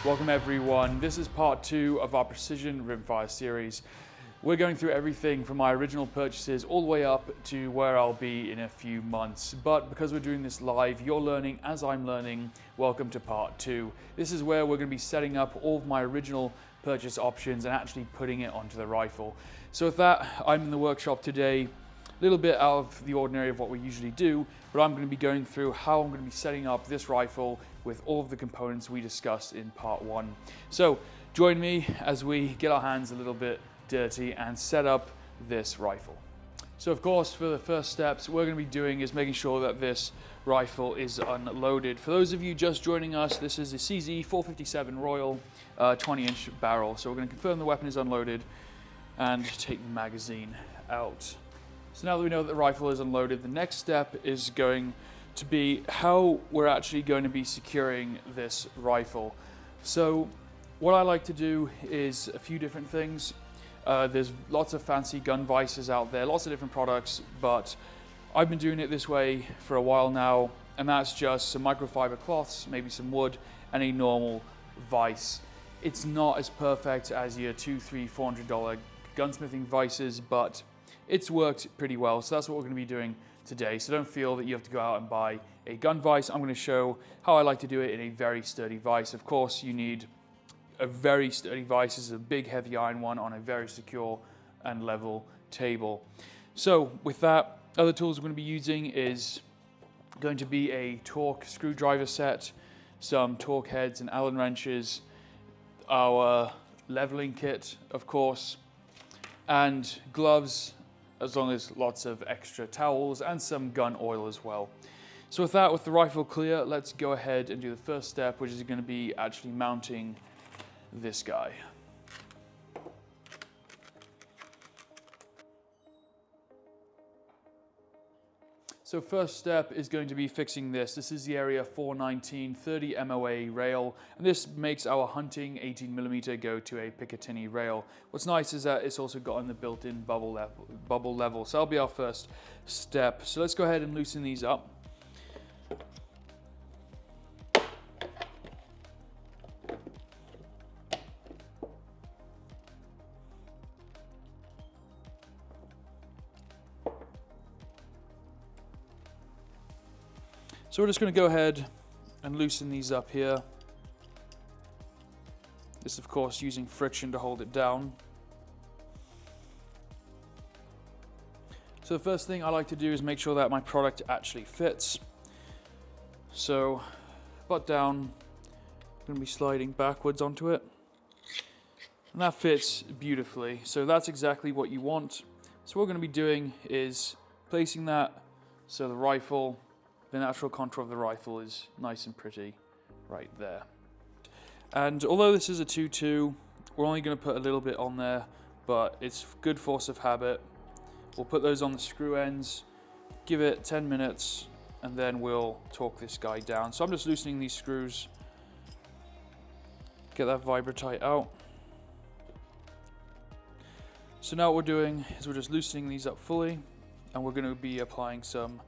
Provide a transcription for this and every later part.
Welcome everyone. This is part 2 of our Precision Rimfire series. We're going through everything from my original purchases all the way up to where I'll be in a few months. But because we're doing this live, you're learning as I'm learning. Welcome to part 2. This is where we're going to be setting up all of my original purchase options and actually putting it onto the rifle. So with that, I'm in the workshop today. A little bit out of the ordinary of what we usually do, but I'm going to be going through how I'm going to be setting up this rifle with all of the components we discussed in part 1. So join me as we get our hands a little bit dirty and set up this rifle. So of course, for the first steps, we're going to be doing is making sure that this rifle is unloaded. For those of you just joining us, this is a CZ457 Royal 20-inch barrel. So we're going to confirm the weapon is unloaded and take the magazine out. So now that we know that the rifle is unloaded, the next step is going to be how we're actually going to be securing this rifle. So what I like to do is a few different things. There's lots of fancy gun vices out there, lots of different products, but I've been doing it this way for a while now, and that's just some microfiber cloths, maybe some wood, and a normal vise. It's not as perfect as your $200, $300, $400 gunsmithing vices, but it's worked pretty well, so that's what we're going to be doing today. So don't feel that you have to go out and buy a gun vise. I'm going to show how I like to do it in a very sturdy vise. Of course, you need a very sturdy vise. This is a big, heavy iron one on a very secure and level table. So with that, other tools we're going to be using is going to be a torque screwdriver set, some torque heads and Allen wrenches, our leveling kit, of course, and gloves, as long as lots of extra towels and some gun oil as well. So with that, with the rifle clear, let's go ahead and do the first step, which is going to be actually mounting this guy. So first step is going to be fixing this. This is the area 419 30 MOA rail, and this makes our hunting 18mm go to a Picatinny rail. What's nice is that it's also got the built-in bubble level. So that'll be our first step. So let's go ahead and loosen these up. So we're just going to go ahead and loosen these up here. This, of course, using friction to hold it down. So the first thing I like to do is make sure that my product actually fits. So butt down, I'm going to be sliding backwards onto it. And that fits beautifully. So that's exactly what you want. So what we're going to be doing is placing that so the rifle, the natural contour of the rifle is nice and pretty right there. And although this is a 2.2, we're only going to put a little bit on there, but it's good force of habit. We'll put those on the screw ends, give it 10 minutes, and then we'll torque this guy down. So I'm just loosening these screws, get that Vibratite out. So now what we're doing is we're just loosening these up fully, and we're going to be applying some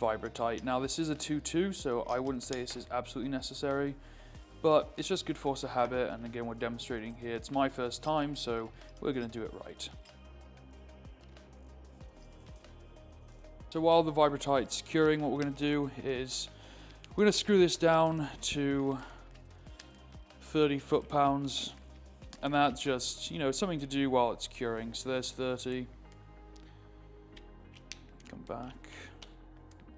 Vibratite. Now this is a 2.2, so I wouldn't say this is absolutely necessary, but it's just good force of habit, and again we're demonstrating here. It's my first time, so we're going to do it right. So while the Vibratite's curing, what we're going to do is we're going to screw this down to 30 foot-pounds, and that's just, you know, something to do while it's curing. So there's 30. Come back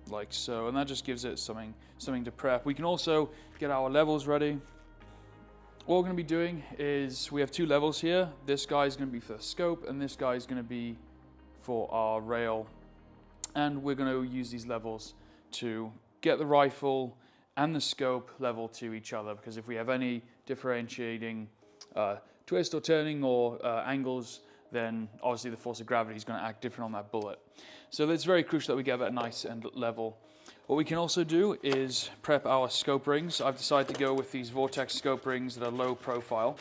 like so, and that just gives it something to prep. We can also get our levels ready. What we're going to be doing is we have two levels here. This guy is going to be for the scope, and this guy is going to be for our rail. And we're going to use these levels to get the rifle and the scope level to each other, because if we have any differentiating twist or turning or angles, then obviously the force of gravity is going to act different on that bullet. So it's very crucial that we get that nice and level. What we can also do is prep our scope rings. I've decided to go with these Vortex scope rings that are low profile.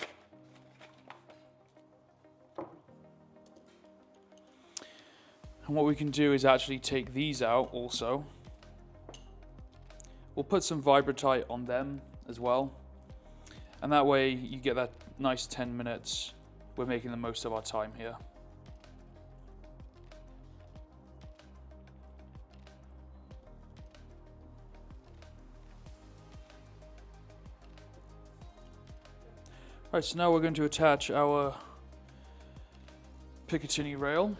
And what we can do is actually take these out also. We'll put some Vibratite on them as well. And that way you get that nice 10 minutes. We're making the most of our time here. Alright, so now we're going to attach our Picatinny rail.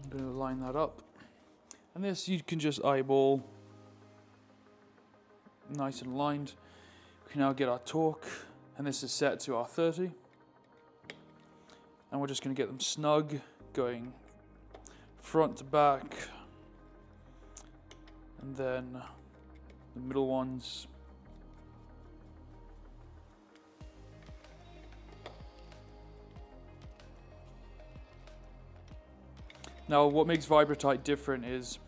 I'm going to line that up. And this you can just eyeball. Nice and lined. We can now get our torque, and this is set to our 30. And we're just going to get them snug, going front to back, and then the middle ones. Now what makes Vibratite different is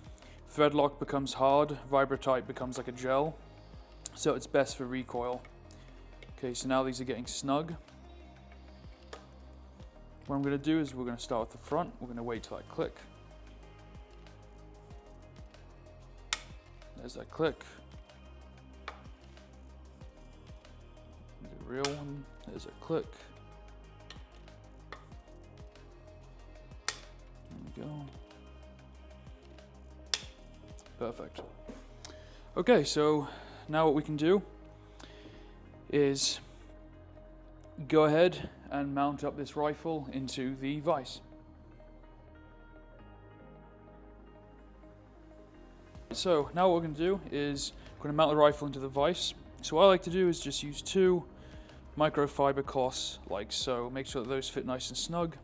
thread lock becomes hard, Vibratite becomes like a gel, so it's best for recoil. Okay, so now these are getting snug. What I'm going to do is we're going to start with the front, we're going to wait till I click. There's that click. The real one, there's a click. There we go. Perfect. Okay, so now what we can do is go ahead and mount up this rifle into the vise. So now what we're going to do is we're going to mount the rifle into the vise. So what I like to do is just use 2 microfiber cloths like so. Make sure that those fit nice and snug.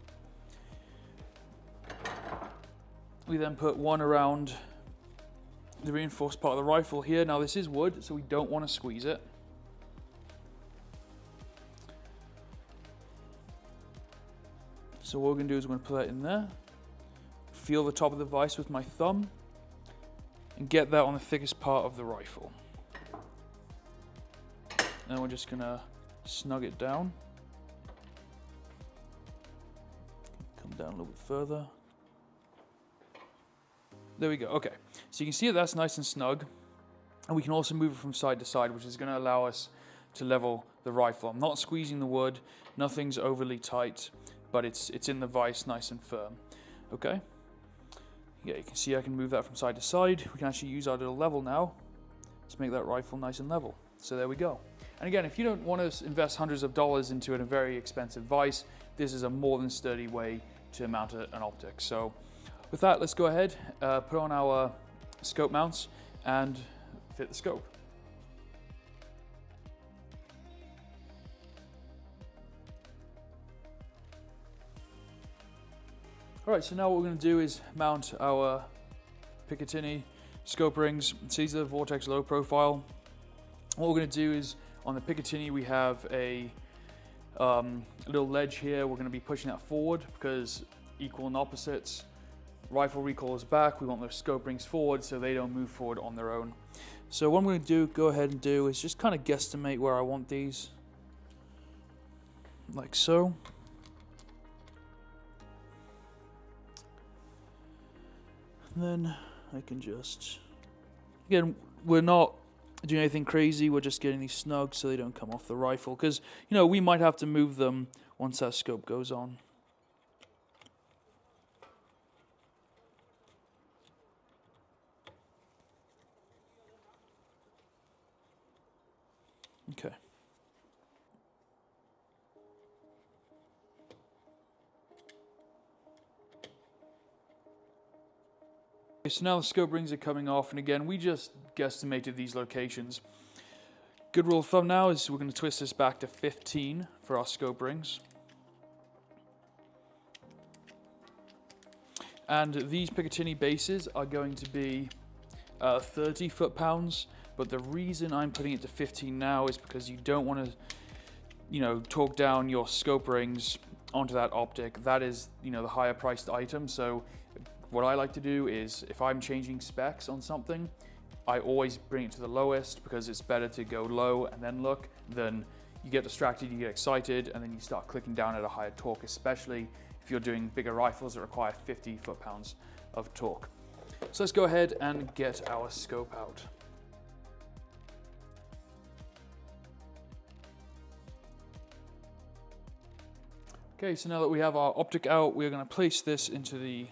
We then put one around the reinforced part of the rifle here. Now this is wood, so we don't want to squeeze it. So what we're going to do is we're going to put that in there. Feel the top of the vise with my thumb. And get that on the thickest part of the rifle. And we're just going to snug it down. Come down a little bit further. There we go. Okay. So you can see that that's nice and snug. And we can also move it from side to side, which is going to allow us to level the rifle. I'm not squeezing the wood. Nothing's overly tight, but it's in the vise nice and firm. Okay. Yeah, you can see I can move that from side to side. We can actually use our little level now to make that rifle nice and level. So there we go. And again, if you don't want to invest hundreds of dollars into a very expensive vise, this is a more than sturdy way to mount an optic. So with that, let's go ahead, put on our scope mounts and fit the scope. Alright, so now what we're going to do is mount our Picatinny scope rings. These are the Vortex low profile. What we're going to do is on the Picatinny we have a little ledge here. We're going to be pushing that forward because equal and opposites. Rifle recoil is back. We want those scope rings forward so they don't move forward on their own. So what I'm going to go ahead and do is just kind of guesstimate where I want these. Like so. And then I can just, again, we're not doing anything crazy, we're just getting these snug so they don't come off the rifle, because, you know, we might have to move them once that scope goes on. Okay. So now the scope rings are coming off, and again, we just guesstimated these locations. Good rule of thumb now is we're going to twist this back to 15 for our scope rings. And these Picatinny bases are going to be 30 foot-pounds, but the reason I'm putting it to 15 now is because you don't want to, you know, torque down your scope rings onto that optic. That is, you know, the higher priced item. So what I like to do is if I'm changing specs on something, I always bring it to the lowest, because it's better to go low and then look than you get distracted, you get excited, and then you start clicking down at a higher torque, especially if you're doing bigger rifles that require 50 foot-pounds of torque. So let's go ahead and get our scope out. Okay, so now that we have our optic out, we're going to place this into the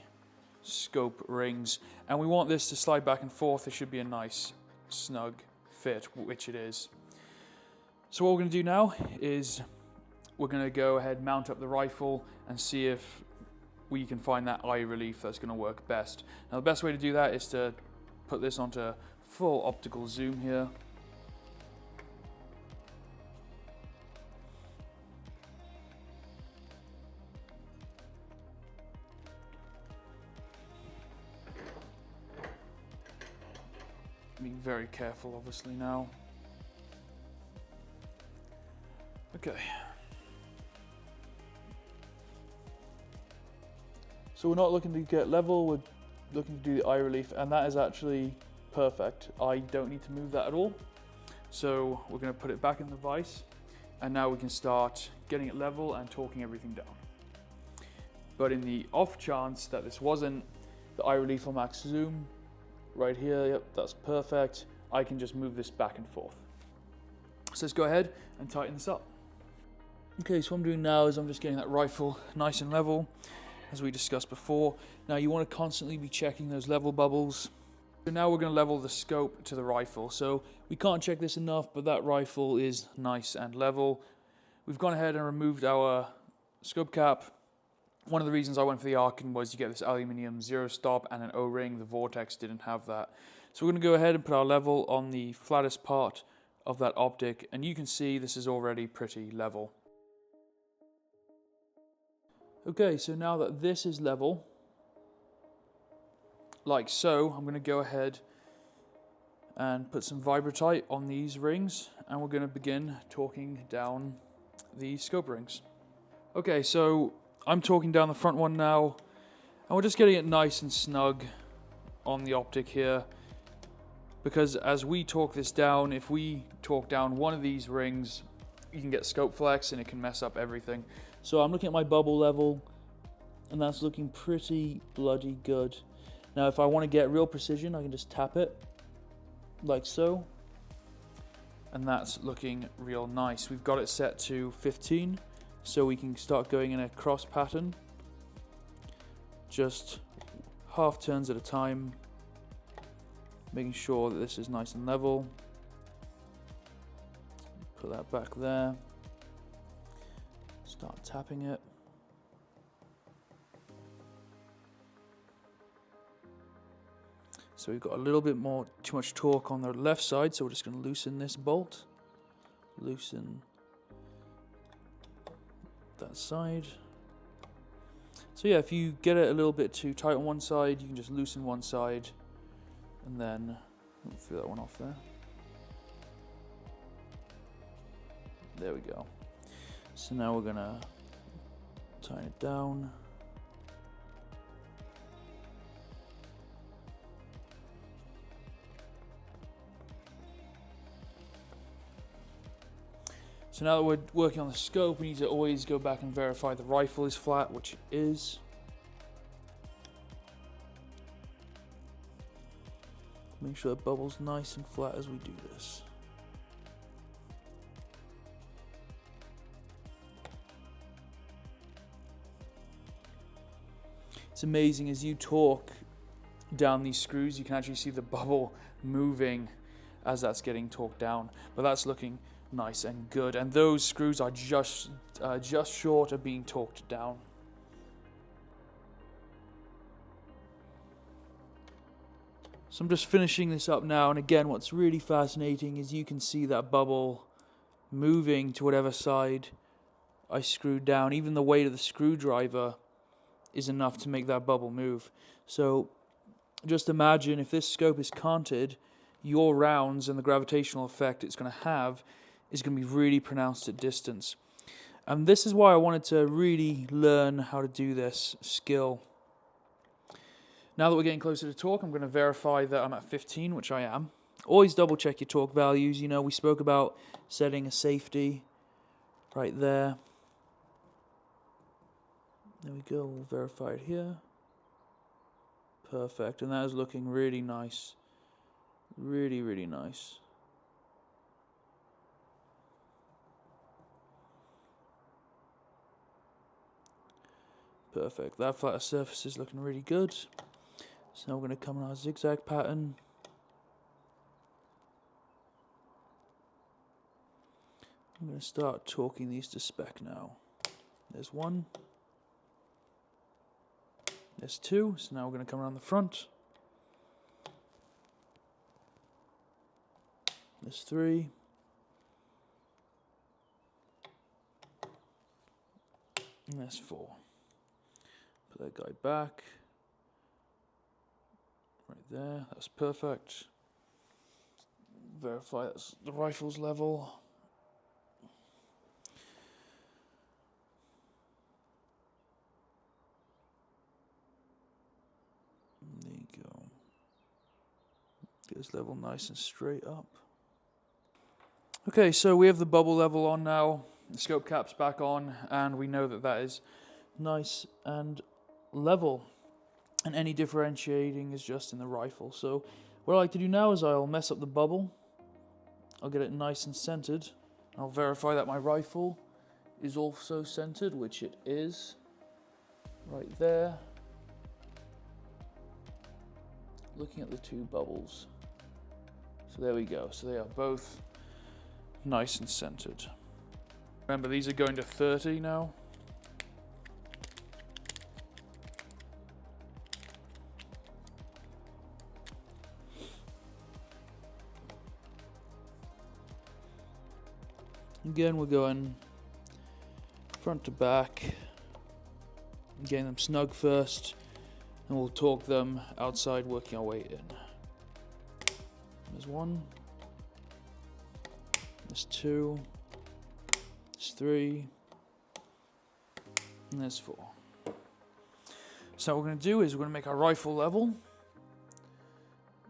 scope rings, and we want this to slide back and forth. It should be a nice snug fit, which it is. So what we're going to do now is we're going to go ahead, mount up the rifle, and see if we can find that eye relief that's going to work best. Now the best way to do that is to put this onto full optical zoom here. Being very careful obviously now. Okay. So we're not looking to get level, we're looking to do the eye relief, and that is actually perfect. I don't need to move that at all. So we're going to put it back in the vise, and now we can start getting it level and torquing everything down. But in the off chance that this wasn't the eye relief on max zoom, right here, yep, that's perfect. I can just move this back and forth. So let's go ahead and tighten this up. Okay, so what I'm doing now is I'm just getting that rifle nice and level, as we discussed before. Now you want to constantly be checking those level bubbles. So now we're going to level the scope to the rifle. So we can't check this enough, but that rifle is nice and level. We've gone ahead and removed our scope cap. One of the reasons I went for the Arkin was you get this aluminium zero stop and an O-ring. The Vortex didn't have that. So we're going to go ahead and put our level on the flattest part of that optic, and you can see this is already pretty level. Okay, so now that this is level, like so, I'm going to go ahead and put some Vibratite on these rings, and we're going to begin torquing down the scope rings. Okay, so I'm torquing down the front one now, and we're just getting it nice and snug on the optic here, because as we torque this down, if we torque down one of these rings, you can get scope flex and it can mess up everything. So I'm looking at my bubble level, and that's looking pretty bloody good. Now if I want to get real precision, I can just tap it like so, and that's looking real nice. We've got it set to 15, so we can start going in a cross pattern, just half turns at a time, making sure that this is nice and level. Put that back there, start tapping it. So we've got a little bit too much torque on the left side, so we're just going to loosen this bolt, loosen that side. So yeah, if you get it a little bit too tight on one side, you can just loosen one side, and then throw that one off there. There we go. So now we're gonna tighten it down. So now that we're working on the scope, we need to always go back and verify the rifle is flat, which it is. Make sure the bubble's nice and flat as we do this. It's amazing, as you torque down these screws, you can actually see the bubble moving as that's getting torqued down, but that's looking nice and good, and those screws are just short of being torqued down. So I'm just finishing this up now, and again, what's really fascinating is you can see that bubble moving to whatever side I screwed down. Even the weight of the screwdriver is enough to make that bubble move. So just imagine if this scope is canted, your rounds and the gravitational effect it's going to have is going to be really pronounced at distance. And this is why I wanted to really learn how to do this skill. Now that we're getting closer to torque, I'm going to verify that I'm at 15, which I am. Always double check your torque values. You know, we spoke about setting a safety right there. There we go, we'll verify it here. Perfect, and that is looking really nice. Really, really nice. Perfect, that flatter surface is looking really good. So now we're going to come on our zigzag pattern. I'm going to start torquing these to spec now. There's one. There's two, so now we're going to come around the front. There's three. And there's four. Put that guy back. Right there, that's perfect. Verify that's the rifle's level. There you go. Get this level nice and straight up. Okay, so we have the bubble level on now. The scope cap's back on, and we know that that is nice and level. And any differentiating is just in the rifle. So what I like to do now is I'll mess up the bubble. I'll get it nice and centered. I'll verify that my rifle is also centered, which it is. Right there. Looking at the two bubbles. So there we go. So they are both nice and centered. Remember, these are going to 30 now. Again, we're going front to back, getting them snug first, and we'll torque them outside, working our way in. There's one, there's two, there's three, and there's four. So what we're going to do is we're going to make our rifle level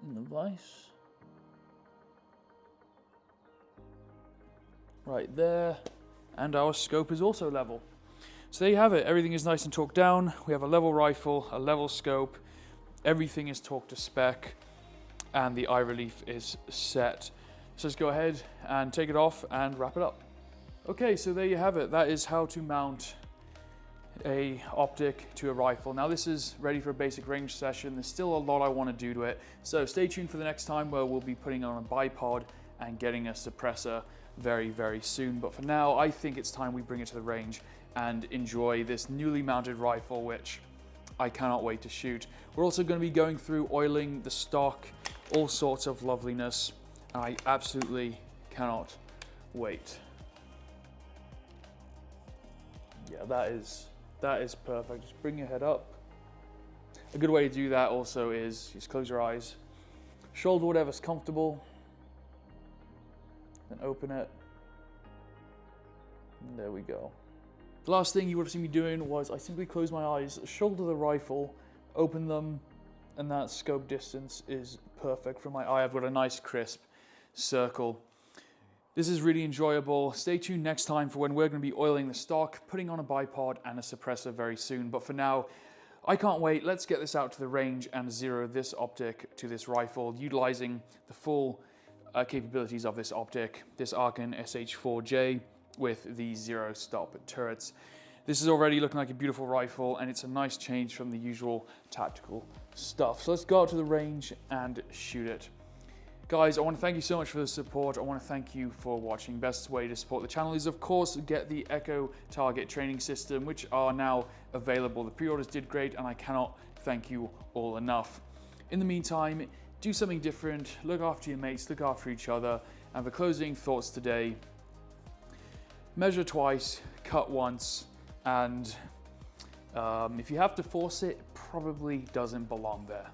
in the vise. Right there, and our scope is also level. So there you have it, everything is nice and torqued down. We have a level rifle, a level scope, everything is torqued to spec, and the eye relief is set. So let's go ahead and take it off and wrap it up. Okay, so there you have it. That is how to mount a optic to a rifle. Now this is ready for a basic range session. There's still a lot I want to do to it, so stay tuned for the next time where we'll be putting on a bipod and getting a suppressor very, very soon. But for now, I think it's time we bring it to the range and enjoy this newly mounted rifle, which I cannot wait to shoot. We're also going to be going through oiling the stock, all sorts of loveliness. I absolutely cannot wait. Yeah, that is perfect. Just bring your head up. A good way to do that also is just close your eyes, shoulder whatever's comfortable, then open it. And there we go. The last thing you would have seen me doing was I simply closed my eyes, shoulder the rifle, open them, and that scope distance is perfect for my eye. I've got a nice crisp circle. This is really enjoyable. Stay tuned next time for when we're going to be oiling the stock, putting on a bipod and a suppressor very soon. But for now, I can't wait. Let's get this out to the range and zero this optic to this rifle, utilizing the full capabilities of this optic, this Arken SH4J with the zero stop turrets. This is already looking like a beautiful rifle, and it's a nice change from the usual tactical stuff. So let's go out to the range and shoot it. Guys, I want to thank you so much for the support. I want to thank you for watching. Best way to support the channel is, of course, get the Echo Target training system, which are now available. The pre-orders did great, and I cannot thank you all enough. In the meantime, do something different, look after your mates, look after each other, and for closing thoughts today, measure twice, cut once, and if you have to force it, probably doesn't belong there.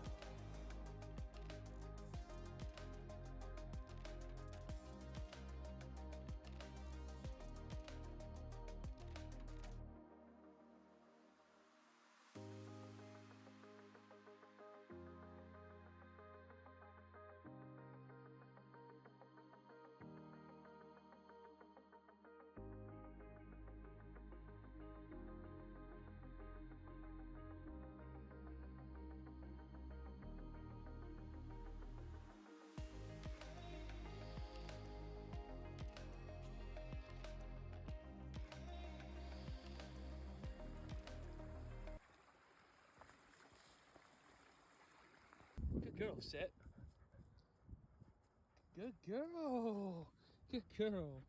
girl, sit. Good girl. Good girl.